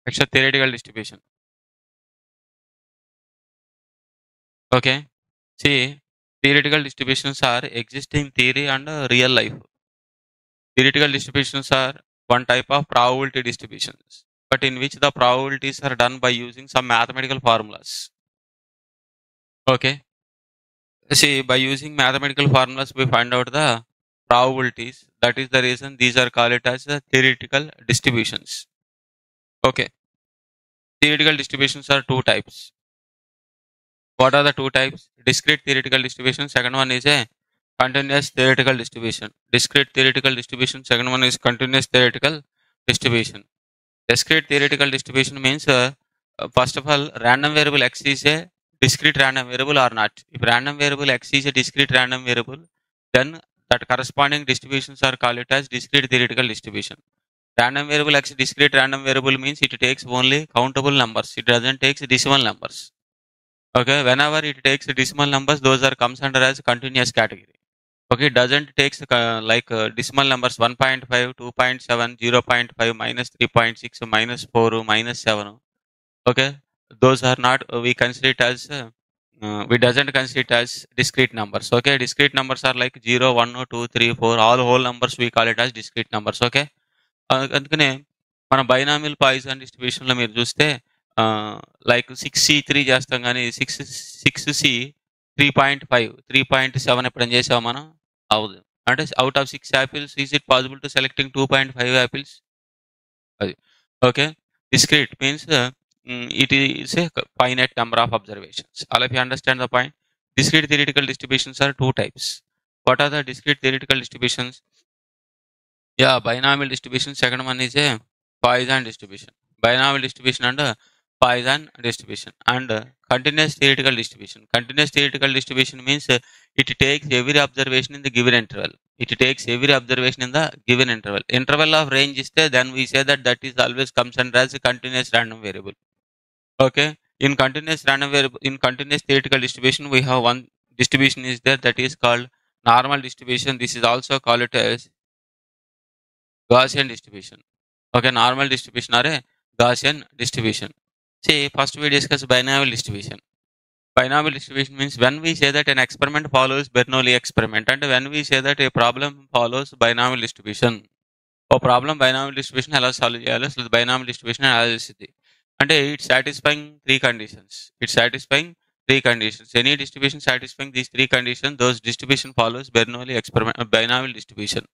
Next, theoretical distribution. Okay. See, theoretical distributions are exist in theory and real life. Theoretical distributions are one type of probability distributions, but in which the probabilities are done by using some mathematical formulas. Okay. See, by using mathematical formulas, we find out the probabilities. That is the reason these are called it as theoretical distributions. Okay. Theoretical distributions are two types. What are the two types? Discrete theoretical distribution. Second one is a continuous theoretical distribution. Discrete theoretical distribution. Second one is continuous theoretical distribution. Discrete theoretical distribution means, first of all, random variable x is a discrete random variable or not. If random variable x is a discrete random variable, then that corresponding distributions are called it as discrete theoretical distribution. Random variable x discrete random variable means it takes only countable numbers. It doesn't take decimal numbers. Okay, whenever it takes decimal numbers, those are comes under as continuous category. Okay, it doesn't takes decimal numbers 1.5, 2.7, 0.5, minus 3.6, minus 4, minus 7. Okay, those are not, we consider it as we doesn't consider it as discrete numbers. Okay, discrete numbers are like 0, 1, 2, 3, 4, all whole numbers we call it as discrete numbers. Okay, అందుకనే మన binomial poison డిస్ట్రిబ్యూషన్లో మీరు చూస్తే like 6C3 చేస్తాం కానీ 6C 3.5 3.7 ఎప్పుడైనా చేసాము మనం అవ్వదు. అంటే out of 6 apples is it possible to selecting 2.5 apples? అది okay. Discrete means it is a finite number of observations. All of you understand the point. Discrete theoretical distributions are two types. What are the discrete theoretical distributions? Yeah, binomial distribution. Second one is a Poisson distribution. Binomial distribution and Poisson distribution and continuous theoretical distribution. Continuous theoretical distribution means it takes every observation in the given interval. It takes every observation in the given interval. Interval of range is there, then we say that that is always comes under as a continuous random variable. Okay. In continuous random variable, in continuous theoretical distribution, we have one distribution is there that is called normal distribution. This is also called it as Gaussian distribution. Okay, normal distribution or a Gaussian distribution. See, first we discuss binomial distribution. Binomial distribution means when we say that an experiment follows Bernoulli experiment, and when we say that a problem follows binomial distribution. ఓ problem binomial distribution ఎలా solve చేయాలో అసలు binomial distribution ఎలా చేస్తుంది అంటే it's satisfying three conditions. It's satisfying three conditions. Any distribution satisfying these three conditions, those distribution follows Bernoulli experiment binomial distribution.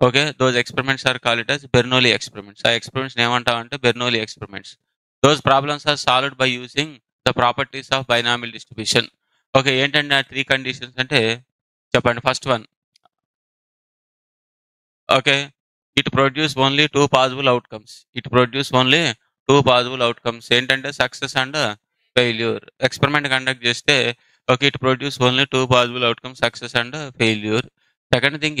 Okay, those experiments are called it as Bernoulli experiments. ఆ experiments ఏమంటామంటే Bernoulli experiments. Those problems are solved by using the properties of binomial distribution. Okay, ఏంటంటే ఆ three conditions అంటే చెప్పండి. First one, okay, it produce only two possible outcomes. It produce only two possible outcomes ఏంటంటే success and failure. Experiment conduct చేస్తే okay, it produce only two possible outcomes, success and failure. Second thing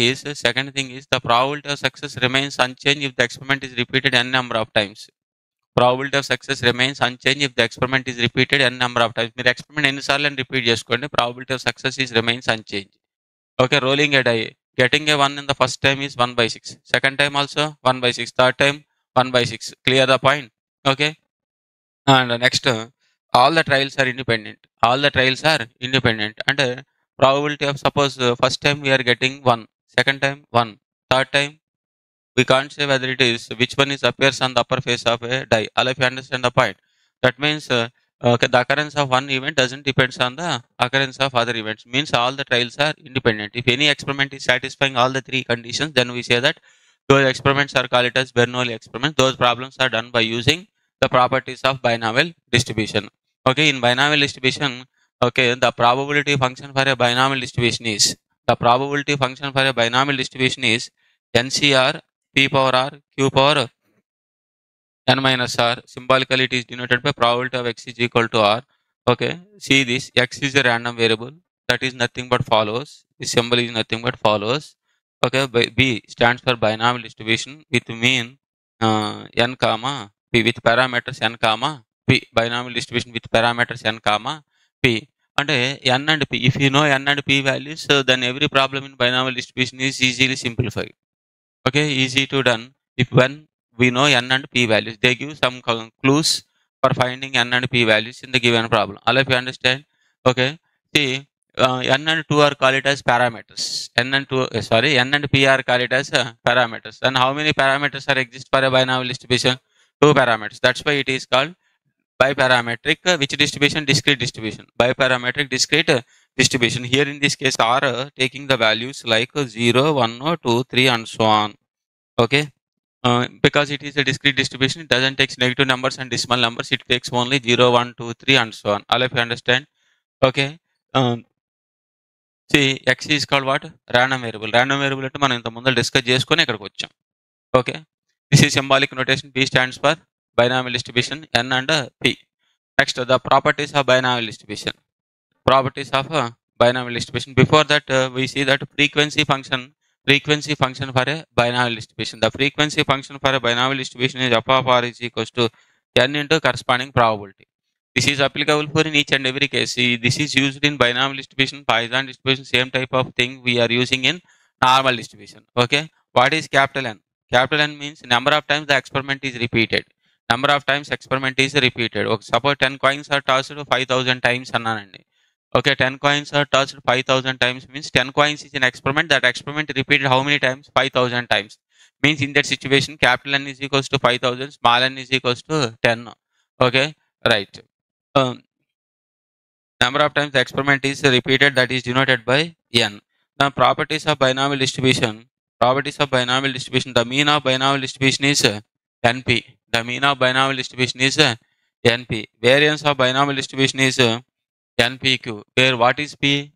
is the probability of success remains unchanged if the experiment is repeated n number of times. Probability of success remains unchanged if the experiment is repeated n number of times. మీరు experiment ఎన్నిసార్లు repeat చేసుకోండి, probability of success is remains unchanged. Okay, rolling a die. Getting a 1 in the first time is 1/6. Second time also 1/6. Third time 1/6. Clear the point? Okay. And next, all the trials are independent. All the trials are independent. And probability of suppose first time we are getting 1, second time 1, third time we can't say whether it is which one is appears on the upper face of a die. All of you understand the point? That means okay, the occurrence of one event doesn't depends on the occurrence of other events. Means all the trials are independent. If any experiment is satisfying all the three conditions, then we say that those experiments are called it as Bernoulli experiments. Those problems are done by using the properties of binomial distribution. Okay, in binomial distribution, okay, the probability function for a binomial distribution is NCR P power R Q power n minus r. Symbolically it is denoted by probability of x is equal to r. Okay, see this, x is a random variable, that is nothing but follows. This symbol is nothing but follows. Okay, B stands for binomial distribution with mean n comma p with parameters n comma P, binomial distribution with parameters n comma P. And n and p, if you know n and p values, then every problem in binomial distribution is easily simplified. Okay, easy to done. If when we know n and p values, they give some clues for finding n and p values in the given problem. All of you understand? Okay. See, n and 2 are called as parameters. N and p are called as parameters. And how many parameters are exist for a binomial distribution? 2 parameters. That's why it is called biparametric. Which distribution? Discrete distribution. Biparametric discrete distribution. Here in this case, are taking the values like 0, 1, 2, 3, and so on. Okay. Because it is a discrete distribution, it doesn't take negative numbers and decimal numbers. It takes only 0, 1, 2, 3, and so on. All of you understand? Okay. See, x is called what? Random variable. Random variable అంటే మనం ఇంత ముందు discuss చేసుకొని ఇక్కడికి వచ్చాం. Okay. This is symbolic notation. P stands for binomial distribution, n and p. Next, the properties of binomial distribution. Properties of binomial distribution. Before that, we see that frequency function for a binomial distribution. The frequency function for a binomial distribution is f of r is equals to n into corresponding probability. This is applicable for in each and every case. See, this is used in binomial distribution, Poisson distribution, same type of thing we are using in normal distribution. Okay. What is capital N? Capital N means number of times the experiment is repeated. Number of times experiment is repeated. Okay, suppose 10 coins are tossed 5,000 times అన్నానండి. Okay, 10 coins are tossed 5,000 times means 10 coins is an experiment. That experiment repeated how many times? 5,000 times. Means in that situation, capital N is equals to 5,000, small n is equals to 10. Okay, right. Number of times the experiment is repeated, that is denoted by n. Now, properties of binomial distribution. Properties of binomial distribution. The mean of binomial distribution is np. The mean of binomial distribution is np. Variance of binomial distribution is npq. Where what is p?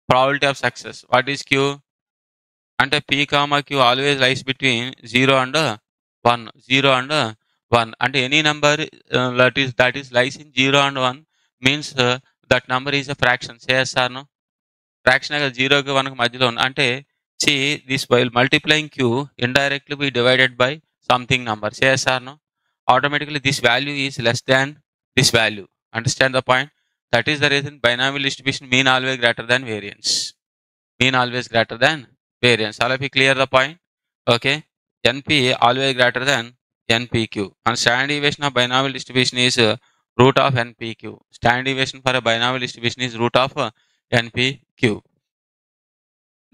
Probability of success. What is q? And p comma q always lies between 0 and 1. 0 and 1. And any number that is lies in 0 and 1 means that number is a fraction. Say yes or no? Fraction aga 0 ki 1 ki madhyalo undi. Ante see, this while multiplying q indirectly be divided by something number. Say yes or no? Automatically this value is less than this value. Understand the point? That is the reason binomial distribution mean always greater than variance. Mean always greater than variance. All of you clear the point? Okay. np always greater than npq. And standard deviation of binomial distribution is root of npq. Standard deviation for a binomial distribution is root of npq.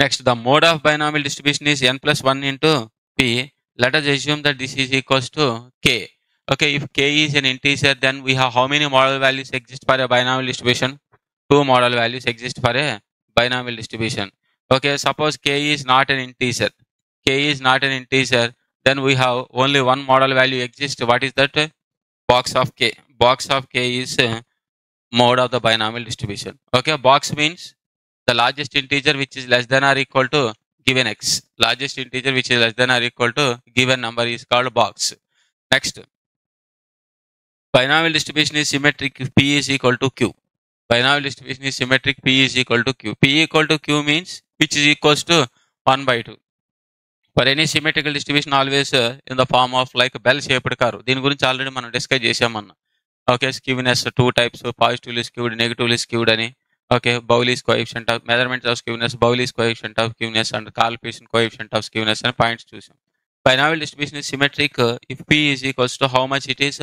Next, the mode of binomial distribution is n plus 1 into p. Let us assume that this is equals to k. Okay, if k is an integer, then we have how many model values exist for a binomial distribution? 2 model values exist for a binomial distribution. Okay, suppose k is not an integer. K is not an integer, then we have only one model value exists. What is that? Box of k. Box of k is mode of the binomial distribution. Okay, box means the largest integer which is less than or equal to given x. Largest integer which is less than or equal to given number is called box. Next, binomial distribution is symmetric if p is equal to q. Binomial distribution is symmetric, p is equal to q. P equal to q means which is equals to 1 by 2. For any symmetrical distribution, always in the form of like bell shaped curve. దీని గురించి already మనం discuss చేసామన్న. Okay, skewness 2 types, positively skewed, negatively skewed అని. Okay, Bowley's coefficient of measurements of skewness, Bowley's coefficient of skewness and Karl Pearson coefficient of skewness అని points చూసాం. Binomial distribution is symmetric if p is equals to how much it is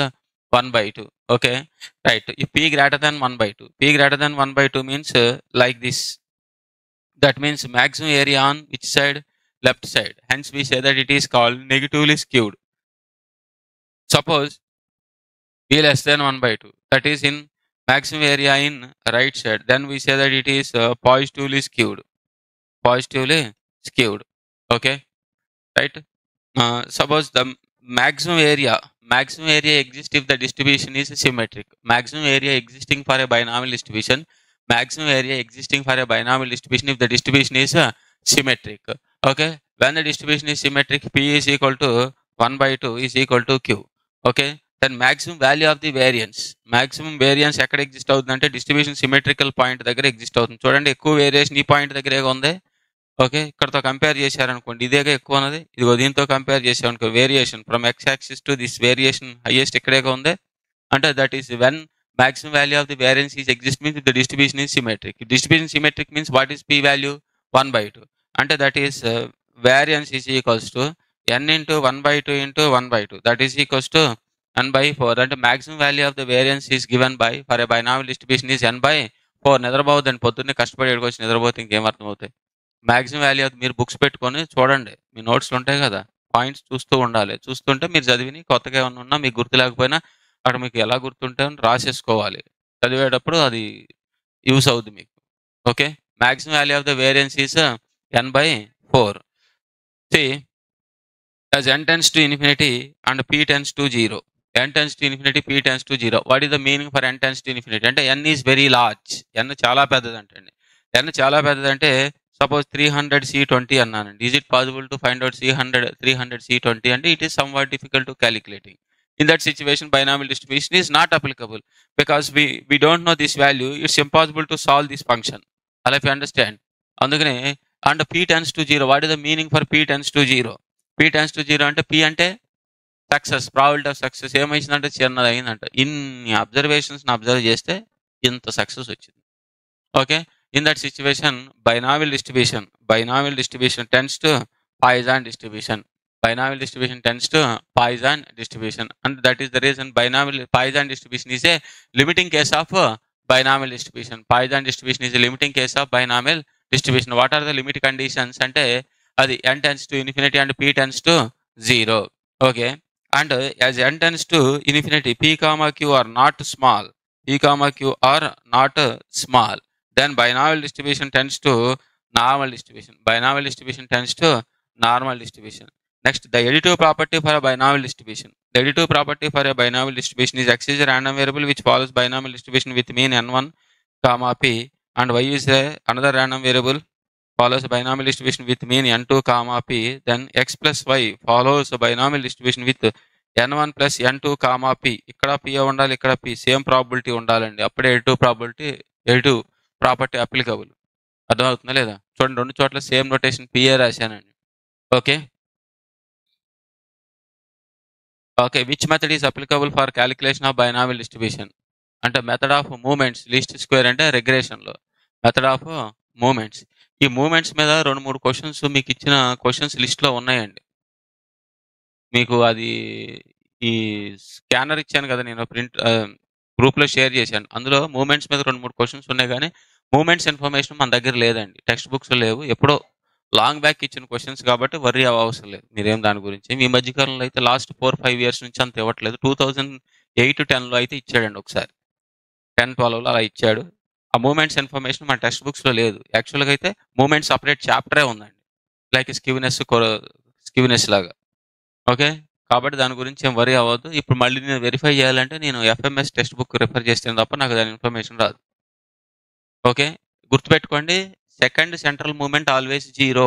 1 by 2. Okay, right. If p greater than 1 by 2, p greater than 1 by 2 means like this. That means maximum area on which side? Left side. Hence we say that it is called negatively skewed. Suppose p less than 1 by 2, that is in maximum area in right side, then we say that it is positively skewed. Positively skewed. Okay, right. Suppose the maximum area exists if the distribution is symmetric. Maximum area existing for a binomial distribution. Maximum area existing for a binomial distribution if the distribution is symmetric. Okay, when the distribution is symmetric, p is equal to 1 by 2 is equal to q. Okay, then maximum value of the variance. Maximum variance ఎక్కడ exist అవుతుందంటే distribution symmetrical point దగ్గర exist అవుతుంది. చూడండి, ఎక్కువ variation ఈ point దగ్గరే ఉంది. Okay, ఇక్కడతో కంపేర్ చేశారనుకోండి, ఇదేగా ఎక్కువ ఉన్నది. ఇదిగో దీంతో కంపేర్ చేసామనుకో, variation from X axis to this variation highest ఇక్కడేగా ఉంది. అంటే that is when maximum value of the variance is exist means the distribution is symmetric. If distribution symmetric means what is p value? 1/2. అంటే that is variance is equals to n into 1/2 into 1/2. That is equals to n by 4. అంటే maximum value of the variance is given by for a binomial distribution is n by 4. నిద్రపోవద్దండి, పొద్దున్నే కష్టపడి ఏడుకొచ్చి నిద్రపోతే ఇంకేం అర్థం అవుతాయి. Maximum value of మీరు books పెట్టుకొని చూడండి, మీ నోట్స్లు ఉంటాయి కదా, పాయింట్స్ చూస్తూ ఉండాలి. చూస్తుంటే మీరు చదివిని కొత్తగా ఏమన్నా ఉన్నా మీకు గుర్తు లేకపోయినా అక్కడ మీకు ఎలా గుర్తుంటే రాసేసుకోవాలి. చదివేటప్పుడు అది యూస్ అవుద్ది మీకు. Okay, maximum value of the variance is n/4. See, as n tends to infinity and p tends to 0. n tends to infinity, p tends to 0. What is the meaning for n tends to infinity? అంటే n is very large. n చాలా పెద్దదంటండి. n చాలా పెద్దదంటే suppose 300C20 అన్నానండి. Is it possible to find out 300C20? అంటే it is somewhat difficult to calculating. In that situation, binomial distribution is not applicable because we don't know this value. It's impossible to solve this function. All if you understand. అందుకనే and p tends to 0. What is the meaning for p tends to 0? p tends to 0 అంటే p అంటే success, probability of success ఏమైందంటే చిన్నది అయిందంట. ఇన్ని observations observe చేస్తే ఇంత success వచ్చింది. Okay, in that situation binomial distribution tends to Poisson distribution. Binomial distribution tends to Poisson distribution, and that is the reason Poisson distribution is a limiting case of binomial distribution. Poisson distribution is a limiting case of binomial distribution. What are the limit conditions అంటే అది n tends to infinity and p tends to 0. Okay, and as n tends to infinity, p comma q are not small, then binomial distribution tends to normal distribution. Next, the additive property for a binomial distribution. The additive property for a binomial distribution is x is a random variable which follows binomial distribution with mean n1 comma p, and y is another random variable follows a binomial distribution with mean n2 comma p. Then x plus y follows a binomial distribution with n1 plus n2 comma p. ఇక్కడ p ఉండాలి, ఇక్కడ p, same probability ఉండాలండి, అప్పుడే additive property applicable. అర్థమవుతుందా లేదా? చూడండి, రెండు చోట్ల సేమ్ నోటేషన్ పిఏ రాశానండి. Okay, which method is applicable for calculation of binomial distribution? అంటే method of moments, least square అంటే రెగ్రెషన్లో మెథడ్ ఆఫ్ మూమెంట్స్. ఈ మూమెంట్స్ మీద 2-3 క్వశ్చన్స్ మీకు ఇచ్చిన క్వశ్చన్స్ లిస్ట్లో ఉన్నాయండి. మీకు అది ఈ స్కానర్ ఇచ్చాను కదా, నేను ప్రింట్ గ్రూప్లో షేర్ చేశాను. అందులో మూమెంట్స్ మీద 2-3 క్వశ్చన్స్ ఉన్నాయి, కానీ మూమెంట్స్ ఇన్ఫర్మేషన్ మన దగ్గర లేదండి, టెక్స్ట్ బుక్స్ లేవు. ఎప్పుడో లాంగ్ బ్యాక్ ఇచ్చిన క్వశ్చన్స్ కాబట్టి వర్రీ అవసరం లేదు మీరేం దాని గురించి. మీ మధ్యకాలంలో అయితే లాస్ట్ 4-5 ఇయర్స్ నుంచి అంత ఇవ్వట్లేదు. 2008-10లో అయితే ఇచ్చాడండి ఒకసారి, 10-12లో అలా ఇచ్చాడు. ఆ మూమెంట్స్ ఇన్ఫర్మేషన్ మన టెక్స్ట్ బుక్స్లో లేదు. యాక్చువల్గా అయితే మూమెంట్స్ సపరేట్ చాప్టరే ఉందండి, లైక్ స్కివ్నెస్ లాగా. ఓకే, కాబట్టి దాని గురించి ఏం వరీ అవ్వద్దు. ఇప్పుడు మళ్ళీ నేను వెరిఫై చేయాలంటే నేను ఎఫ్ఎంఎస్ టెక్స్ట్ బుక్ రిఫర్ చేస్తే తప్ప నాకు దాని ఇన్ఫర్మేషన్ రాదు. ఓకే, గుర్తుపెట్టుకోండి, second central moment always 0.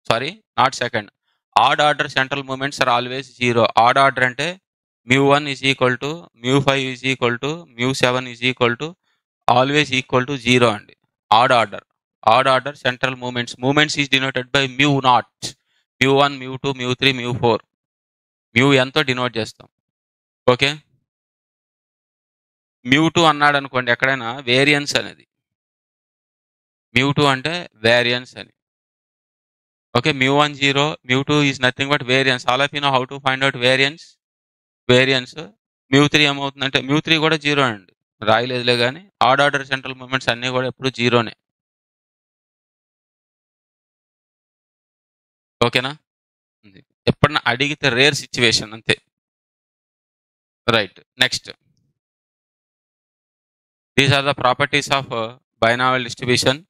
Sorry, not second, odd order central moments are always 0. Odd order అంటే μ1 is equal to μ5 is equal to μ7 is equal to always equal to 0 అండి. Odd order central moments is denoted by μ0, μ1, μ2, μ3, μ4. μnతో denote చేస్తాం. Okay, μ2 అన్నాడు అనుకోండి ఎక్కడైనా, variance అనేది μ2 అంటే variance అని. Okay, μ1 0, μ2 is nothing but variance. All of you know how to find out variance. μ3 ఏమవుతుందంటే μ3 కూడా 0 అండి, రాయలేదులే కానీ ఆడ్ ఆర్డర్ సెంట్రల్ మూమెంట్స్ అన్నీ కూడా ఎప్పుడు 0నే. ఓకేనా, ఎప్పుడన్నా అడిగితే రేర్ సిచ్యువేషన్ అంతే. Right, next, these are the properties of binomial distribution.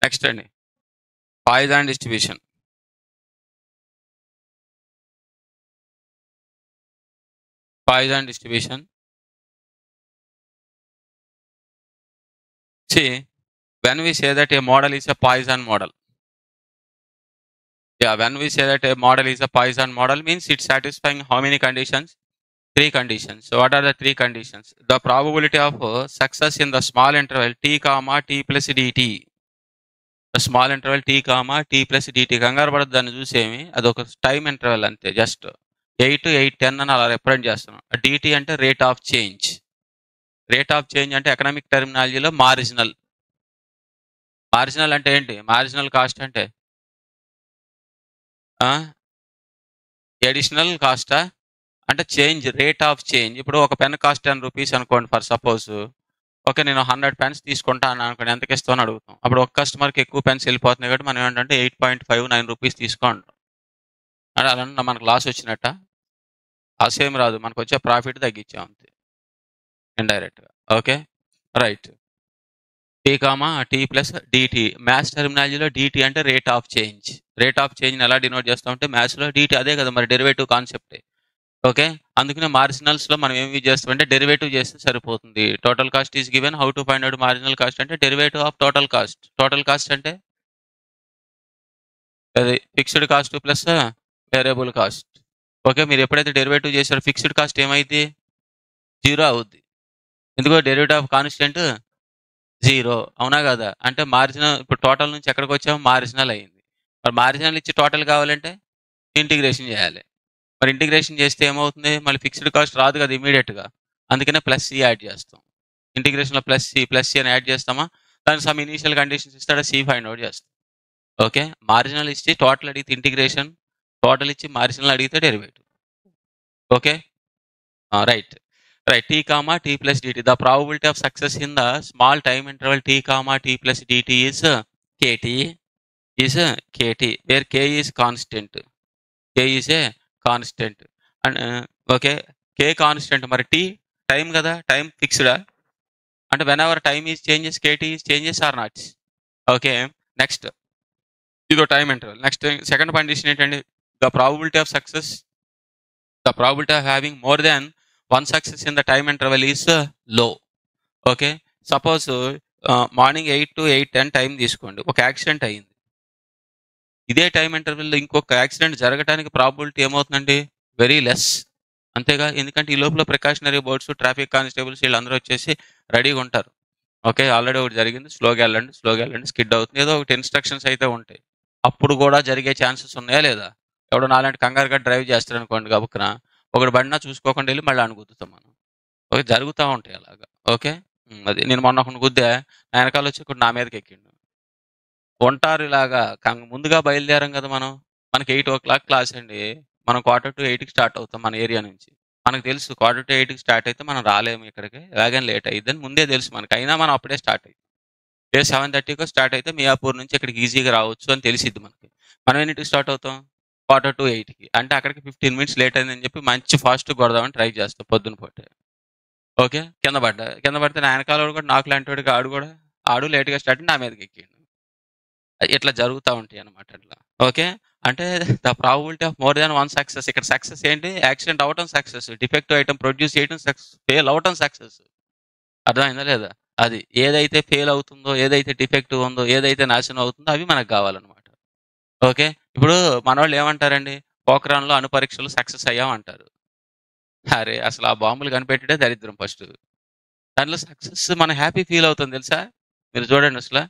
Next అండి, Poisson distribution. See, when we say that a model is a Poisson model. Yeah, when we say that a model is a Poisson model means it's satisfying how many conditions? 3 conditions. So what are the 3 conditions? The probability of success in the small interval t comma t plus dt. The small interval t comma t plus dt. కంగారు పడద్దు దాన్ని చూసేమి, అదొక time interval అంతే, just 8, 8, 10 అని అలా represent చేస్తున్నాం. dt అంటే rate of change. Rate of change అంటే ఎకనామిక్ టెర్మినాలజీలో మార్జినల్. మార్జినల్ అంటే ఏంటి? మార్జినల్ కాస్ట్ అంటే అడిషనల్ కాస్టా అంటే చేంజ్, రేట్ ఆఫ్ చేంజ్. ఇప్పుడు ఒక పెన్ కాస్ట్ 10 రూపీస్ అనుకోండి ఫర్ సపోజ్. ఓకే, నేను 100 పెన్స్ తీసుకుంటాను అనుకోండి, ఎంతకి ఇస్తామని అడుగుతాం. అప్పుడు ఒక కస్టమర్కి ఎక్కువ పెన్స్ వెళ్ళిపోతున్నాయి కాబట్టి మనం ఏంటంటే 8.59 రూపీస్ తీసుకోండి అని అలా మనకు లాస్ వచ్చినట్ట? లాస్ ఏమి రాదు, మనకు వచ్చే ప్రాఫిట్ తగ్గించాం అంతే ఇండైరెక్ట్గా. Okay right. Tea comma tea plus DT. Maths టెర్మినాలజీలో డిటి అంటే rate of change. Rate of చేంజ్ని ఎలా డినోట్ చేస్తామంటే మ్యాథ్స్లో డిటి అదే కదా మరి, డెరివేటివ్ కాన్సెప్టే. ఓకే, అందుకనే మార్జినల్స్లో మనం ఏం యూజ్ చేస్తామంటే డెరివేటివ్ చేస్తే సరిపోతుంది. Total cost is given, how to find out marginal cost అంటే derivative of total cost. Total cost అంటే అది fixed cost plus variable cost. Okay, మీరు ఎప్పుడైతే డెరివేటివ్ చేశారో ఫిక్స్డ్ కాస్ట్ ఏమైంది? 0 అవుద్ది. ఎందుకో డెరివేటివ్ ఆఫ్ కాన్స్టెంట్ 0, అవునా కదా? అంటే మార్జినల్, ఇప్పుడు టోటల్ నుంచి ఎక్కడికి వచ్చాము? మార్జినల్ అయింది. మరి మార్జినల్ ఇచ్చి టోటల్ కావాలంటే ఇంటిగ్రేషన్ చేయాలి. మరి ఇంటిగ్రేషన్ చేస్తే ఏమవుతుంది? మళ్ళీ ఫిక్స్డ్ కాస్ట్ రాదు కదా ఇమీడియట్గా, అందుకనే ప్లస్ సి యాడ్ చేస్తాం. ఇంటిగ్రేషన్లో ప్లస్ సి అని యాడ్ చేస్తామా? దానికి సమ్ ఇనీషియల్ కండిషన్స్ ఇస్తాడా, సి ఫైండ్ అవుట్ చేస్తాం. ఓకే, మార్జినల్ ఇచ్చి టోటల్ అడిగితే ఇంటిగ్రేషన్, టోటల్ ఇచ్చి మార్జినల్ అడిగితే derivative. Okay right. Right, tea comma tea plus dt. The probability of success in the small time interval t comma tea plus dt is kt where k is constant. K is a constant and okay, k constant. మరి t time కదా, time ఫిక్స్డా అంటే whenever time is changes KT is changes or not. Okay next, ఇదో time interval. Next second condition ఏంటండి? The probability of success, the probability of having more than one success in the time interval is low. Okay, suppose morning 8 to 8:10 time తీసుకోండి, ఒక accident అయ్యింది. ఇదే time ఇంటర్వెల్లో ఇంకొక accident జరగడానికి probability ఏమవుతుందండి? Very less, అంతేగా? ఎందుకంటే ఈ లోపల ప్రికాషనరీ బోర్డ్స్, ట్రాఫిక్ కానిస్టేబుల్స్ వీళ్ళందరూ వచ్చేసి రెడీగా ఉంటారు. ఓకే, ఆల్రెడీ ఒకటి జరిగింది, స్లోగా వెళ్ళండి, స్కిడ్ అవుతుంది, ఏదో ఒకటి ఇన్స్ట్రక్షన్స్ అయితే ఉంటాయి. అప్పుడు కూడా జరిగే ఛాన్సెస్ ఉన్నాయా లేదా? ఎవడో నాలాంటి కంగారుగా డ్రైవ్ చేస్తారు అనుకోండి, గబుక్కున ఒకటి బండినా చూసుకోకుండా వెళ్ళి మళ్ళీ అనుగుద్దుతాం మనం. ఓకే, జరుగుతూ ఉంటాయి అలాగా. ఓకే అది నేను మొన్న ఒకటి గుద్దా, నా వెనకాల వచ్చి ఒకటి నా మీదకి ఎక్కిండు. ఉంటారు ఇలాగా ముందుగా బయలుదేరాం కదా మనం. మనకి 8 o'clock క్లాస్ అండి, మనం 7:45కి స్టార్ట్ అవుతాం మన ఏరియా నుంచి. మనకు తెలుసు 7:45కి స్టార్ట్ అయితే మనం రాలేము ఇక్కడికి, ఎలాగని లేట్ అయ్యిద్దని ముందే తెలుసు మనకి. అయినా మనం అప్పుడే స్టార్ట్ అయ్యాం. 7:30కో స్టార్ట్ అయితే మియాపూర్ నుంచి ఇక్కడికి ఈజీగా రావచ్చు అని తెలిసిద్ది మనకి. మనం ఎన్నింటికి స్టార్ట్ అవుతాం? 7:45కి. అంటే అక్కడికి 15 minutes లేట్ అయిందని చెప్పి మంచి ఫాస్ట్ కొడదామని ట్రై చేస్తాం పొద్దున పూటే. ఓకే, కింద పడితే నా వెనకాల కూడా నాకు లాంటి వాడికి ఆడు లేట్గా స్టార్ట్ నా మీదకి ఎక్కిండు. ఇట్లా జరుగుతూ ఉంటాయి అనమాట అట్లా. ఓకే, అంటే the probability of more than one success. ఇక్కడ సక్సెస్ ఏంటి? యాక్సిడెంట్ అవటం సక్సెస్, డిఫెక్టివ్ ఐటమ్ ప్రొడ్యూస్ చేయడం సక్సెస్, ఫెయిల్ అవటం సక్సెస్. అర్థమైందా లేదా? అది ఏదైతే ఫెయిల్ అవుతుందో, ఏదైతే డిఫెక్టివ్ ఉందో, ఏదైతే నాశనం అవుతుందో అవి మనకు కావాలన్నమాట. ఓకే, ఇప్పుడు మన వాళ్ళు ఏమంటారండి? పోఖ్రాన్లో అణు పరీక్షలు సక్సెస్ అయ్యామంటారు. అరే అసలు ఆ బాంబులు కనిపెట్టడే దరిద్రం ఫస్ట్. దాంట్లో సక్సెస్ మనం హ్యాపీ ఫీల్ అవుతుంది తెలుసా? మీరు చూడండి, అసలు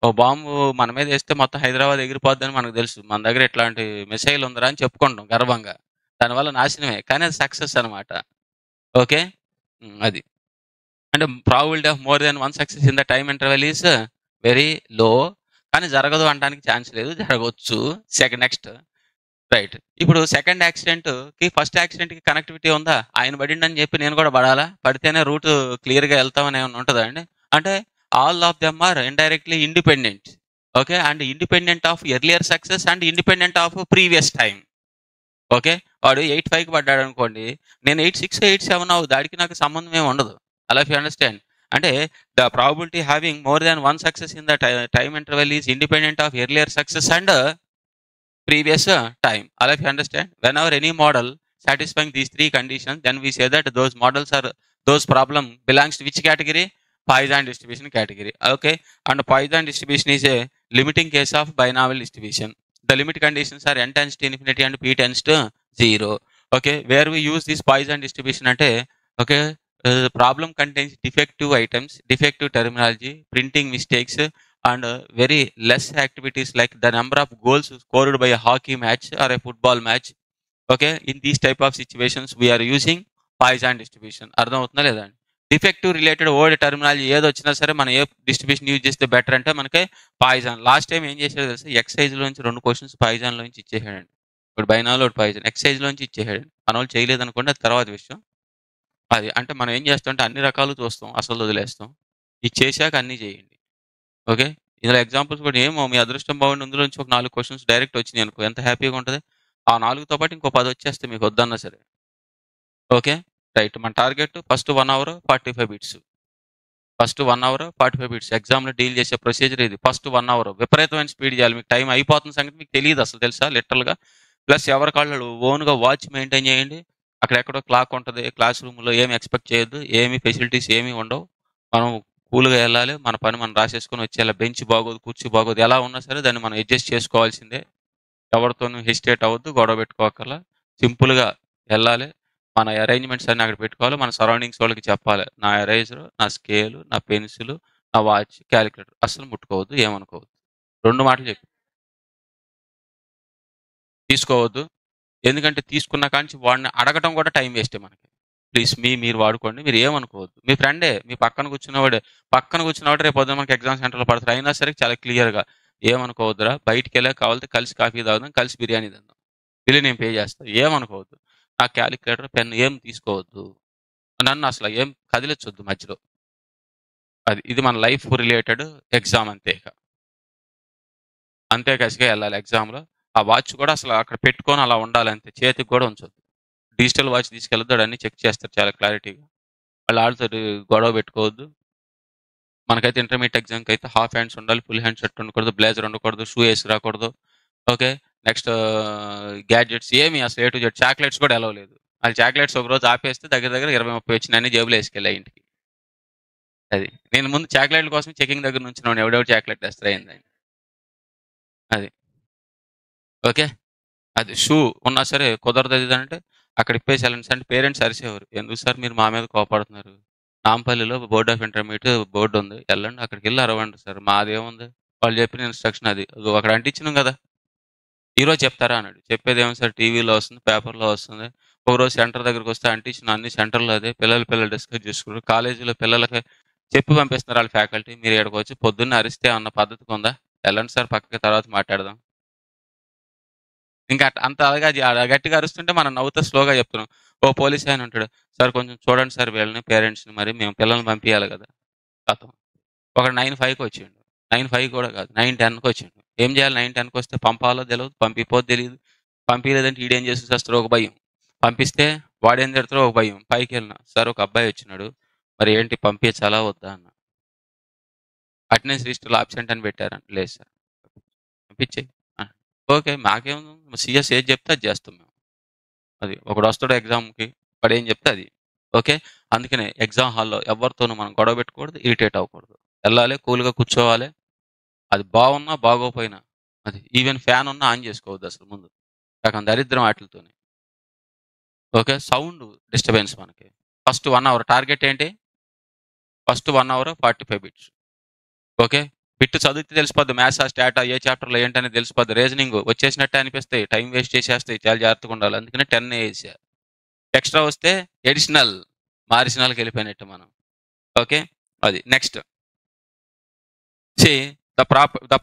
ఓ బాంబు మన మీద వేస్తే మొత్తం హైదరాబాద్ ఎగిరిపోద్దని మనకు తెలుసు. మన దగ్గర ఇట్లాంటి మిసైల్ ఉందిరా అని చెప్పుకుంటాం గర్వంగా. దానివల్ల నాశనమే, కానీ అది సక్సెస్ అనమాట. ఓకే అది అంటే probability of more than one success in the time interval is very low. కానీ జరగదు అనడానికి ఛాన్స్ లేదు, జరగవచ్చు. Next right. ఇప్పుడు సెకండ్ యాక్సిడెంట్కి ఫస్ట్ యాక్సిడెంట్కి కనెక్టివిటీ ఉందా? ఆయన పడిండని చెప్పి నేను కూడా పడాలా? పడితేనే రూట్ క్లియర్గా వెళ్తామని ఏమైనా ఉంటుందా అండి? అంటే all of them or indirectly independent. Okay, and independent of earlier success and independent of previous time. Okay, వాడు 8:5కి పడ్డాడు అనుకోండి, నేను 8:6, 8:7 అవు, దానికి నాకు సంబంధం ఏమి ఉండదు. అలా యూ అండర్స్టాండ్? అంటే the probability having more than one success in the time interval is independent of earlier success and previous time. All of you understand? Whenever any model satisfying these 3 conditions, then we say that those models are, those problem belongs to which category? Poisson distribution category. Okay, and Poisson distribution is a limiting case of binomial distribution. The limit conditions are n tends to infinity and p tends to 0. Okay, where we use this Poisson distribution ante, okay, the problem contains defective items, defective terminology, printing mistakes, and very less activities like the number of goals scored by a hockey match or a football match. Okay, in these type of situations we are using Poisson distribution. అర్థమవుతుందా లేదా అండి? Defective related word terminology ఏది వచ్చినా సరే మనం ఏ distribution use చేస్తే better అంటే మనకి పాయిజన్. లాస్ట్ టైం ఏం చేసాడో తెలుసా, ఎక్సైజ్ లోంచి 2 క్వశ్చన్స్ పాయిజన్ లోంచి ఇచ్చేసాడండి. ఇప్పుడు బైనాల్ ఒకటి పాయిజన్ ఎక్సైజ్ లోంచి ఇచ్చేసాడండి. మన వాళ్ళు చేయలేదు అనుకోండి, అది తర్వాత విషయం. అది అంటే మనం ఏం చేస్తాం అంటే అన్ని రకాలు చూస్తాం, అసలు వదిలేస్తాం. ఇది చేశాక అన్ని చేయండి. ఓకే, ఇందులో ఎగ్జాంపుల్స్ కూడా ఏమో మీ అదృష్టం బాగుండి ఇందులోంచి ఒక 4 క్వశ్చన్స్ డైరెక్ట్ వచ్చినాయి అనుకో, ఎంత హ్యాపీగా ఉంటుంది. ఆ 4తో పాటు ఇంకో 10 వచ్చేస్తే మీకు వద్దన్నా సరే. Okay, right. మన target first 1 hour 45 bits. First 1 hour 45 bits ఎగ్జామ్లో డీల్ చేసే ప్రొసీజర్ ఇది. ఫస్ట్ 1 అవర్ విపరీతమైన స్పీడ్ చేయాలి. మీకు టైం అయిపోతున్న సంగతి మీకు తెలియదు అసలు, తెలుసా లిటరల్గా. ప్లస్ ఎవరి కాళ్ళు ఓన్గా వాచ్ మెయింటైన్ చేయండి. అక్కడెక్కడో క్లాక్ ఉంటుంది క్లాస్ రూమ్లో, ఏమి ఎక్స్పెక్ట్ చేయొద్దు, ఏమి ఫెసిలిటీస్ ఏమీ ఉండవు. మనం కూల్గా వెళ్ళాలి, మన పని మనం రాసేసుకొని వచ్చేయాలి. బెంచ్ బాగోదు, కుర్చీ బాగోదు, ఎలా ఉన్నా సరే దాన్ని మనం అడ్జస్ట్ చేసుకోవాల్సిందే. ఎవరితోనూ హెసిటేట్ అవ్వద్దు, గొడవ పెట్టుకోకర్లా, సింపుల్గా వెళ్ళాలి. మన అరేంజ్మెంట్స్ అన్ని అక్కడ పెట్టుకోవాలి. మన సరౌండింగ్స్ వాళ్ళకి చెప్పాలి, నా ఎరేజర్, నా స్కేలు, నా పెన్సిల్, నా వాచ్, క్యాలిక్యులేటర్ అస్సలు ముట్టుకోవద్దు, ఏమనుకోవద్దు. 2 మాటలు చెప్పి తీసుకోవద్దు. ఎందుకంటే తీసుకున్న కాంచి వాడిని అడగటం కూడా టైం వేస్టే మనకి. ప్లీజ్ మీరు వాడుకోండి, మీరు ఏమనుకోవద్దు. మీ ఫ్రెండే, మీ పక్కన కూర్చున్నవాడు రేపు పొద్దున మనకి ఎగ్జామ్ సెంటర్లో పడతారు. అయినా సరే చాలా క్లియర్గా ఏమనుకోవద్దురా, బయటికి వెళ్ళా కావాలంటే కలిసి కాఫీ తాగుదాం, కలిసి బిర్యానీ తిందాం, బిల్లు నేను పే చేస్తాను, ఏమనుకోవద్దు. నా క్యాలిక్యులేటర్, పెన్ ఏం తీసుకోవద్దు. నన్ను అసలు ఏం కదిలించొద్దు మధ్యలో. ఇది మన లైఫ్ రిలేటెడ్ ఎగ్జామ్ అంతే. అంతే కసిగా వెళ్ళాలి ఎగ్జామ్లో. ఆ వాచ్ కూడా అసలు అక్కడ పెట్టుకొని అలా ఉండాలి అంతే, చేతికి కూడా ఉంచొద్దు. డిజిటల్ వాచ్ తీసుకెళ్ళొద్దు, అన్నీ చెక్ చేస్తారు చాలా క్లారిటీగా. వాళ్ళు ఆడుతో గొడవ పెట్టుకోవద్దు. మనకైతే ఇంటర్మీడియట్ ఎగ్జామ్కి అయితే హాఫ్ హ్యాండ్స్ ఉండాలి, ఫుల్ హ్యాండ్ షర్ట్ ఉండకూడదు, బ్లేజర్ ఉండకూడదు, షూ వేసి రాకూడదు. ఓకే, నెక్స్ట్ గ్యాడ్జెట్స్ ఏమి అసలు A to Z. చాక్లెట్స్ కూడా అలౌ లేదు. వాళ్ళు చాక్లెట్స్ ఒక రోజు ఆపేస్తే దగ్గర దగ్గర 20-30 వచ్చినాయి, అన్ని జేబులో వేసుకెళ్ళా ఇంటికి. అది నేను ముందు చాక్లెట్ల కోసం చెకింగ్ దగ్గర నుంచి ఎవడెవడు చాక్లెట్ తెస్తారు అయింది. అది ఓకే. అది షూ ఉన్నా సరే కుదరదు అది అంటే అక్కడ ఇప్పేసేయాలండి. అంటే పేరెంట్స్ అరిసేవారు, ఎందుకు సార్ మీరు మా మీద కోపడుతున్నారు, నాంపల్లిలో బోర్డ్ ఆఫ్ ఇంటర్మీడియట్ బోర్డు ఉంది, వెళ్ళండి అక్కడికి వెళ్ళి అరవండి సార్, మాదేముంది. వాళ్ళు చెప్పిన ఇన్స్ట్రక్షన్ అది, అక్కడ అంటించినాం కదా, ఈరోజు చెప్తారా అన్నాడు. చెప్పేది ఏమో సార్, టీవీలో వస్తుంది, పేపర్లో వస్తుంది. ఒకరోజు సెంటర్ దగ్గరికి వస్తే అంటించిన అన్ని సెంటర్లో అదే, పిల్లలు డిస్కస్ చేసుకుంటారు. కాలేజీలో పిల్లలకి చెప్పి పంపిస్తున్నారు వాళ్ళ ఫ్యాకల్టీ. మీరు ఇక్కడికి వచ్చి పొద్దున్న అరిస్తే అన్న పద్ధతికి ఉందా, వెళ్ళండి సార్ పక్కకి, తర్వాత మాట్లాడదాం. ఇంకా అంత గట్టిగా అరుస్తుంటే మనం నవ్వుతూ స్లోగా చెప్తున్నాం. ఓ పోలీస్ ఆయన ఉంటాడు, సార్ కొంచెం చూడండి సార్ వీళ్ళని, పేరెంట్స్ని, మరి మేము పిల్లల్ని పంపించాలి కదా. కథం ఒక 9:05కి వచ్చిండు, 9:05 కూడా కాదు 9:10కి వచ్చిండు. ఏం చేయాలి, 9:10కి వస్తే పంపాలో తెలియదు, పంపిపోతే తెలియదు. పంపించలేదంటే ఈడేం చేసి వస్తారో ఒక భయం, పంపిస్తే వాడేం తిడతారో ఒక భయం. పైకి వెళ్ళిన, సార్ ఒక అబ్బాయి వచ్చినాడు, మరి ఏంటి పంపించాలా వద్దా అన్న. అటెండెన్స్ రిజిస్టర్లో అబ్సెంట్ అని పెట్టారంట. లేదు సార్ పంపించేయి. ఓకే, మాకేముంది, సీఎస్ ఏది చెప్తే అది చేస్తాం మేము. అది ఒకడు వస్తాడు ఎగ్జామ్కి, వాడు ఏం చెప్తే అది. ఓకే, అందుకనే ఎగ్జామ్ హాల్లో ఎవరితోనూ మనం గొడవ పెట్టుకూడదు, ఇరిటేట్ అవ్వకూడదు. వెళ్ళాలి, కూల్గా కూర్చోవాలి. అది బాగున్నా బాగోపోయినా, అది ఈవెన్ ఫ్యాన్ ఉన్నా ఆన్ చేసుకోవద్దు అసలు ముందు, సగం దరిద్రం వాటితోనే. ఓకే, సౌండ్ డిస్టర్బెన్స్ మనకి. ఫస్ట్ 1 అవర్ టార్గెట్ ఏంటి, first 1 hour 45 bits. Okay, bit చదివితే తెలిసిపోద్ది, మ్యాథ్స్ స్టాటా ఏ చాప్టర్లో ఏంటని తెలిసిపోద్ది. రీజనింగ్ వచ్చేసినట్టే అనిపిస్తాయి, టైం వేస్ట్ చేసేస్తాయి, చాలా జాగ్రత్తగా ఉండాలి. అందుకని 10 వేసారు. ఎక్స్ట్రా వస్తే ఎడిషనల్ మారిషనల్కి వెళ్ళిపోయినట్టు మనం. ఓకే, అది next. See, the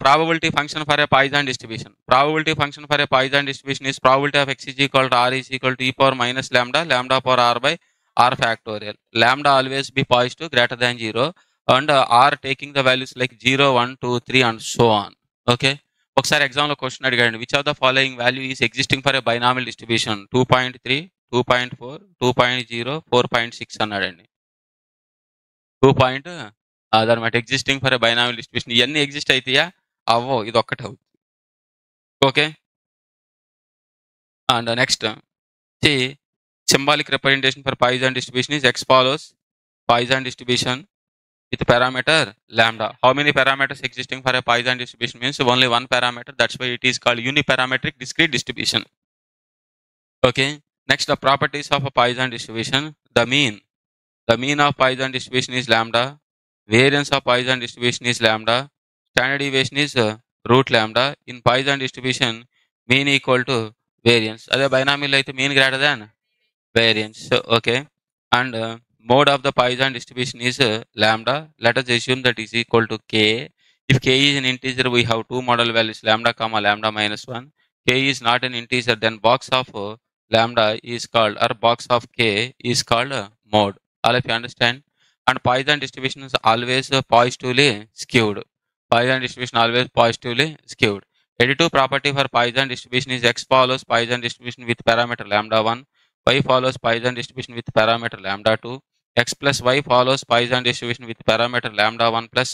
probability function for a Poisson distribution. Probability function for a Poisson distribution is probability of x is equal to r is equal to e power minus lambda power r by r factorial. Lambda always be positive greater than 0 and r taking the values like 0, 1, 2, 3 and so on. Okay. ఒకసారి ఎగ్జామ్లో question అడిగాడు, which of the following value is existing for a binomial distribution 2.3, 2.4, 2.0, 4.6 అన్నాడండి. 2. అదనమాట existing for a binomial distribution. ఇవన్నీ exist అవుతాయా, అవ్వో, ఇది ఒక్కటే అవుతుంది. Okay, and next symbolic representation for Poisson distribution is x follows. Poisson distribution with parameter lambda. How many parameters existing for a Poisson distribution means only one parameter. That's why it is called uniparametric discrete distribution. Okay. Next, the properties of a Poisson distribution. The mean of Poisson distribution is lambda. Variance of Poisson distribution is lambda. Standard deviation is root lambda. In Poisson distribution, mean equal to variance. Other binomial అయితే mean greater than variance. So, okay. And mode of the Poisson distribution is lambda. Let us assume that is equal to k. If k is an integer, we have two model values lambda comma lambda minus 1. K is not an integer, then box of lambda is called, or box of k is called mode. All of you understand? And Poisson distribution is always positively skewed. Poisson distribution always positively skewed. Additive property for Poisson distribution is x follows Poisson distribution with parameter lambda 1. Y follows Poisson distribution with parameter lambda 2. X plus y follows Poisson distribution with parameter lambda 1 plus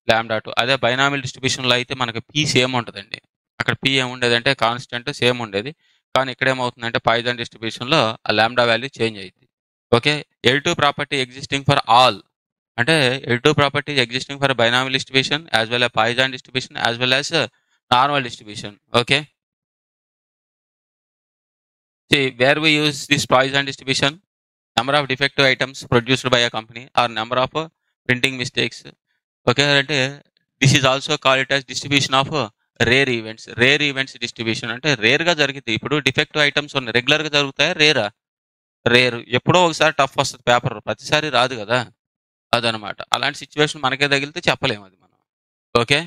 lambda 2. అదే binomial డిస్ట్రిబ్యూషన్లో అయితే మనకి p same ఉంటుందండి. అక్కడ p ఏముండేదంటే constant same ఉండేది. కానీ ఇక్కడ ఏమవుతుందంటే Poisson డిస్ట్రిబ్యూషన్లో ఆ లాంబ్డా వాల్యూ చేంజ్ అయింది. Okay. L2 property existing for all, అంటే L2 property existing for binomial distribution as well as Poisson distribution as well as normal distribution. Okay. See, where we use this Poisson distribution, number of defective items produced by a company or number of printing mistakes. Okay, అంటే this is also called it as distribution of rare events. Rare events distribution అంటే rare గా జరిగింది. ఇప్పుడు defective items ఉన్నాయి, regular గా జరుగుతాయా, RERA? Rare. ఎప్పుడో ఒకసారి టఫ్ వస్తుంది పేపర్, ప్రతిసారి రాదు కదా, అదనమాట. అలాంటి సిచ్యువేషన్ మనకే తగిలితే చెప్పలేము అది మనం. Okay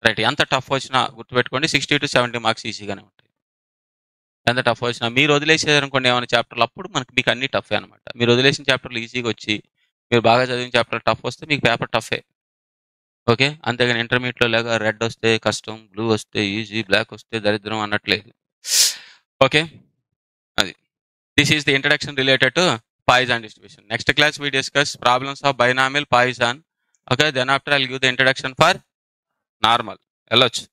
right. ఎంత టఫ్ వచ్చినా గుర్తుపెట్టుకోండి 60 to 70 మార్క్స్ ఈజీగానే ఉంటాయి. ఎంత టఫ్ వచ్చినా మీరు వదిలేసేదనుకోండి ఏమైనా చాప్టర్లు, అప్పుడు మీకు అన్ని టఫ్ అనమాట. మీరు వదిలేసిన చాప్టర్లు ఈజీగా వచ్చి మీరు బాగా చదివిన చాప్టర్ టఫ్ వస్తే మీకు పేపర్ టఫే. ఓకే. అంతేగాని ఇంటర్మీడియట్లో లాగా రెడ్ వస్తే కష్టం, బ్లూ వస్తే ఈజీ, బ్లాక్ వస్తే దరిద్రం అన్నట్లేదు. ఓకే. అది this is the introduction related to Poisson distribution. Next class we discuss problems of binomial Poisson. Okay, then after I'll give the introduction for normal. వెళ్ళొచ్చు.